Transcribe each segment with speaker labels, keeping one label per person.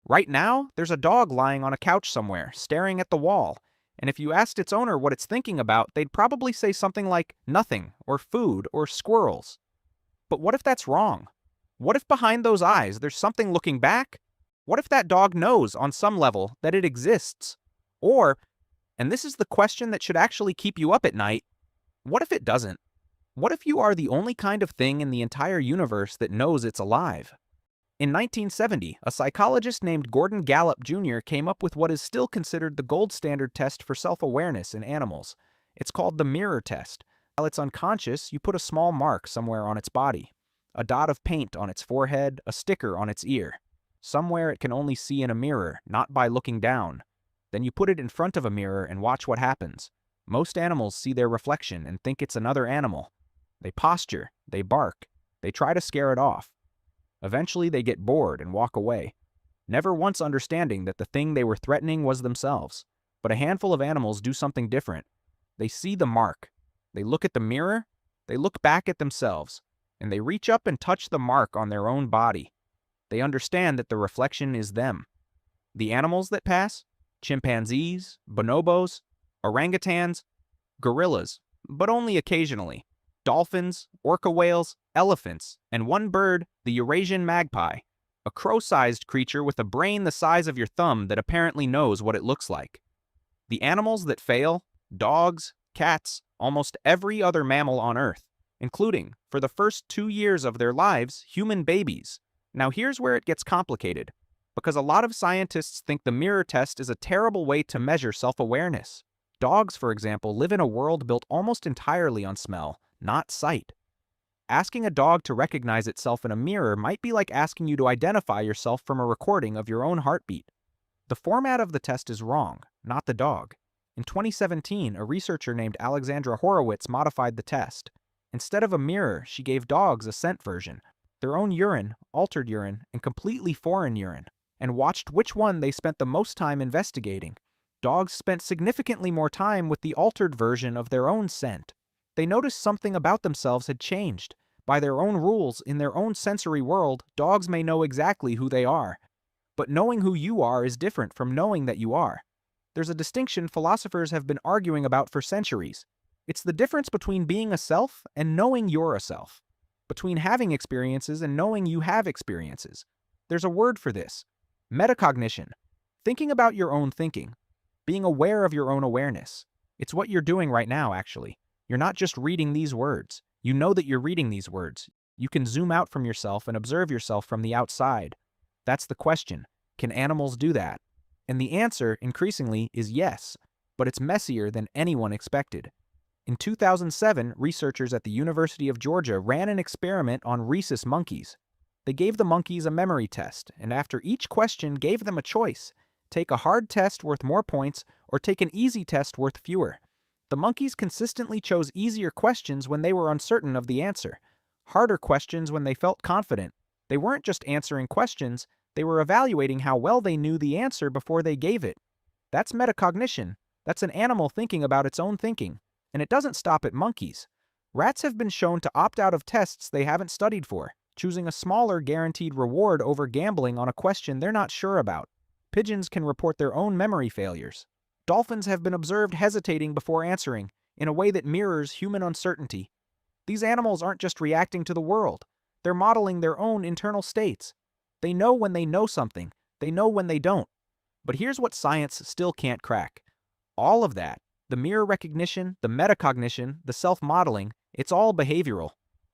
Speaker 1: Right now, there's a dog lying on a couch somewhere, staring at the wall, and if you asked its owner what it's thinking about, they'd probably say something like nothing, or food, or squirrels. But what if that's wrong? What if behind those eyes there's something looking back? What if that dog knows, on some level, that it exists? Or, and this is the question that should actually keep you up at night, what if it doesn't? What if you are the only kind of thing in the entire universe that knows it's alive? In 1970, a psychologist named Gordon Gallup Jr. came up with what is still considered the gold standard test for self-awareness in animals. It's called the mirror test. While it's unconscious, you put a small mark somewhere on its body. A dot of paint on its forehead, a sticker on its ear. Somewhere it can only see in a mirror, not by looking down. Then you put it in front of a mirror and watch what happens. Most animals see their reflection and think it's another animal. They posture, they bark, they try to scare it off. Eventually they get bored and walk away, never once understanding that the thing they were threatening was themselves. But a handful of animals do something different. They see the mark. They look at the mirror, they look back at themselves, and they reach up and touch the mark on their own body. They understand that the reflection is them. The animals that pass? Chimpanzees, bonobos, orangutans, gorillas, but only occasionally. Dolphins, orca whales, elephants, and one bird, the Eurasian magpie, a crow-sized creature with a brain the size of your thumb that apparently knows what it looks like. The animals that fail? Dogs, cats, almost every other mammal on Earth, including, for the first 2 years of their lives, human babies. Now here's where it gets complicated, because a lot of scientists think the mirror test is a terrible way to measure self-awareness. Dogs, for example, live in a world built almost entirely on smell, not sight. Asking a dog to recognize itself in a mirror might be like asking you to identify yourself from a recording of your own heartbeat. The format of the test is wrong, not the dog. In 2017, a researcher named Alexandra Horowitz modified the test. Instead of a mirror, she gave dogs a scent version, their own urine, altered urine, and completely foreign urine, and watched which one they spent the most time investigating. Dogs spent significantly more time with the altered version of their own scent. They noticed something about themselves had changed. By their own rules, in their own sensory world, dogs may know exactly who they are. But knowing who you are is different from knowing that you are. There's a distinction philosophers have been arguing about for centuries. It's the difference between being a self and knowing you're a self. Between having experiences and knowing you have experiences. There's a word for this. Metacognition. Thinking about your own thinking. Being aware of your own awareness. It's what you're doing right now, actually. You're not just reading these words. You know that you're reading these words. You can zoom out from yourself and observe yourself from the outside. That's the question. Can animals do that? And the answer, increasingly, is yes, but it's messier than anyone expected. In 2007, researchers at the University of Georgia ran an experiment on rhesus monkeys. They gave the monkeys a memory test, and after each question gave them a choice. Take a hard test worth more points, or take an easy test worth fewer. The monkeys consistently chose easier questions when they were uncertain of the answer, harder questions when they felt confident. They weren't just answering questions, they were evaluating how well they knew the answer before they gave it. That's metacognition. That's an animal thinking about its own thinking. And it doesn't stop at monkeys. Rats have been shown to opt out of tests they haven't studied for, choosing a smaller guaranteed reward over gambling on a question they're not sure about. Pigeons can report their own memory failures. Dolphins have been observed hesitating before answering, in a way that mirrors human uncertainty. These animals aren't just reacting to the world. They're modeling their own internal states. They know when they know something. They know when they don't. But here's what science still can't crack. All of that, the mirror recognition, the metacognition, the self-modeling, it's all behavioral.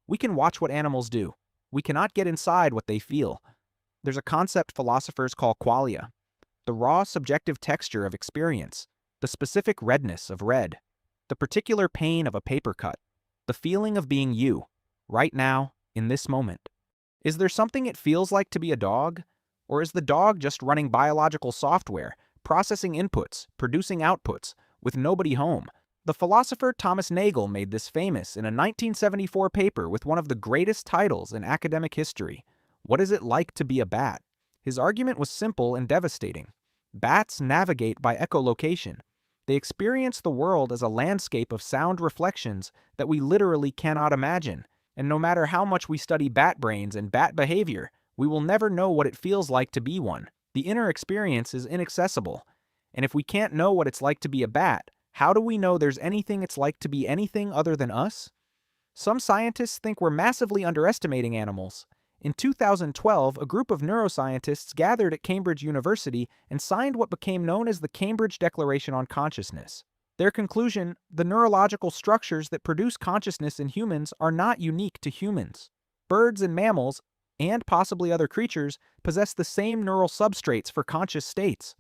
Speaker 1: We can watch what animals do. We cannot get inside what they feel. There's a concept philosophers call qualia. The raw subjective texture of experience, the specific redness of red, the particular pain of a paper cut, the feeling of being you, right now, in this moment. Is there something it feels like to be a dog? Or is the dog just running biological software, processing inputs, producing outputs, with nobody home? The philosopher Thomas Nagel made this famous in a 1974 paper with one of the greatest titles in academic history. What is it like to be a bat? His argument was simple and devastating. Bats navigate by echolocation. They experience the world as a landscape of sound reflections that we literally cannot imagine. And no matter how much we study bat brains and bat behavior, we will never know what it feels like to be one. The inner experience is inaccessible, and if we can't know what it's like to be a bat, how do we know there's anything it's like to be anything other than us? Some scientists think we're massively underestimating animals. In 2012, a group of neuroscientists gathered at Cambridge University and signed what became known as the Cambridge Declaration on Consciousness. Their conclusion: the neurological structures that produce consciousness in humans are not unique to humans. Birds and mammals, and possibly other creatures, possess the same neural substrates for conscious states.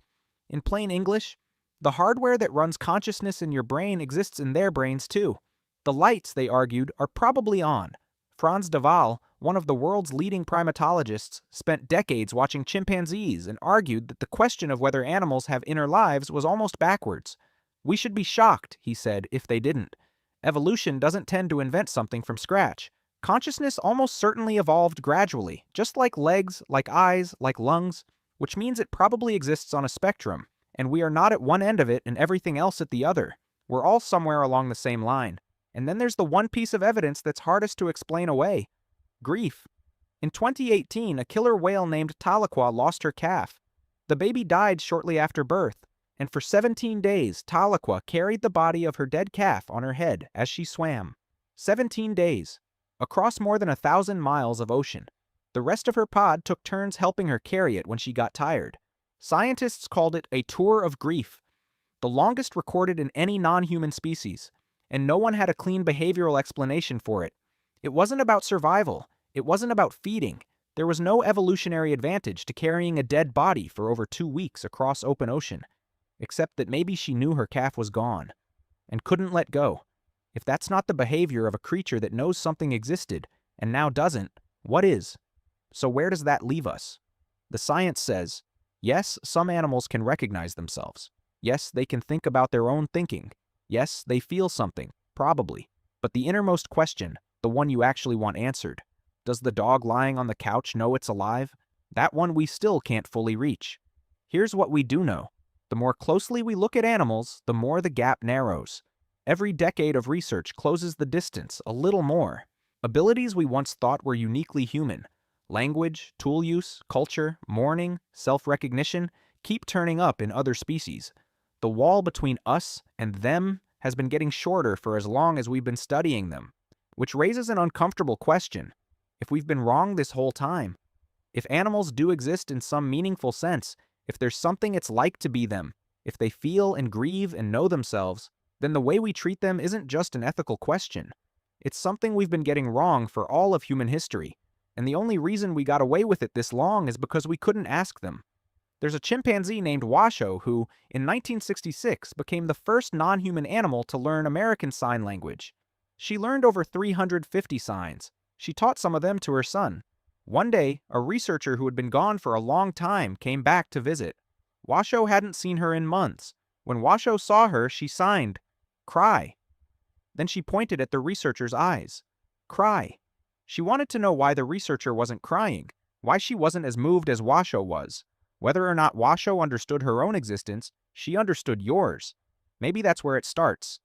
Speaker 1: In plain English, the hardware that runs consciousness in your brain exists in their brains too. The lights, they argued, are probably on. Frans de Waal, one of the world's leading primatologists, spent decades watching chimpanzees and argued that the question of whether animals have inner lives was almost backwards. We should be shocked, he said, if they didn't. Evolution doesn't tend to invent something from scratch. Consciousness almost certainly evolved gradually, just like legs, like eyes, like lungs, which means it probably exists on a spectrum, and we are not at one end of it and everything else at the other. We're all somewhere along the same line. And then there's the one piece of evidence that's hardest to explain away: grief. In 2018, a killer whale named Tahlequah lost her calf. The baby died shortly after birth, and for 17 days, Tahlequah carried the body of her dead calf on her head as she swam. 17 days. Across more than 1,000 miles of ocean. The rest of her pod took turns helping her carry it when she got tired. Scientists called it a tour of grief, the longest recorded in any non-human species, and no one had a clean behavioral explanation for it. It wasn't about survival. It wasn't about feeding. There was no evolutionary advantage to carrying a dead body for over 2 weeks across open ocean, except that maybe she knew her calf was gone and couldn't let go. If that's not the behavior of a creature that knows something existed and now doesn't, what is? So where does that leave us? The science says, yes, some animals can recognize themselves. Yes, they can think about their own thinking. Yes, they feel something, probably. But the innermost question, the one you actually want answered, does the dog lying on the couch know it's alive? That one we still can't fully reach. Here's what we do know. The more closely we look at animals, the more the gap narrows. Every decade of research closes the distance a little more. Abilities we once thought were uniquely human, language, tool use, culture, mourning, self-recognition, keep turning up in other species. The wall between us and them has been getting shorter for as long as we've been studying them, which raises an uncomfortable question. If we've been wrong this whole time, if animals do exist in some meaningful sense, if there's something it's like to be them, if they feel and grieve and know themselves, then the way we treat them isn't just an ethical question. It's something we've been getting wrong for all of human history, and the only reason we got away with it this long is because we couldn't ask them. There's a chimpanzee named Washoe who, in 1966, became the first non-human animal to learn American Sign Language. She learned over 350 signs. She taught some of them to her son. One day, a researcher who had been gone for a long time came back to visit. Washoe hadn't seen her in months. When Washoe saw her, she signed, "Cry." Then she pointed at the researcher's eyes. Cry. She wanted to know why the researcher wasn't crying, why she wasn't as moved as Washoe was. Whether or not Washoe understood her own existence, she understood yours. Maybe that's where it starts.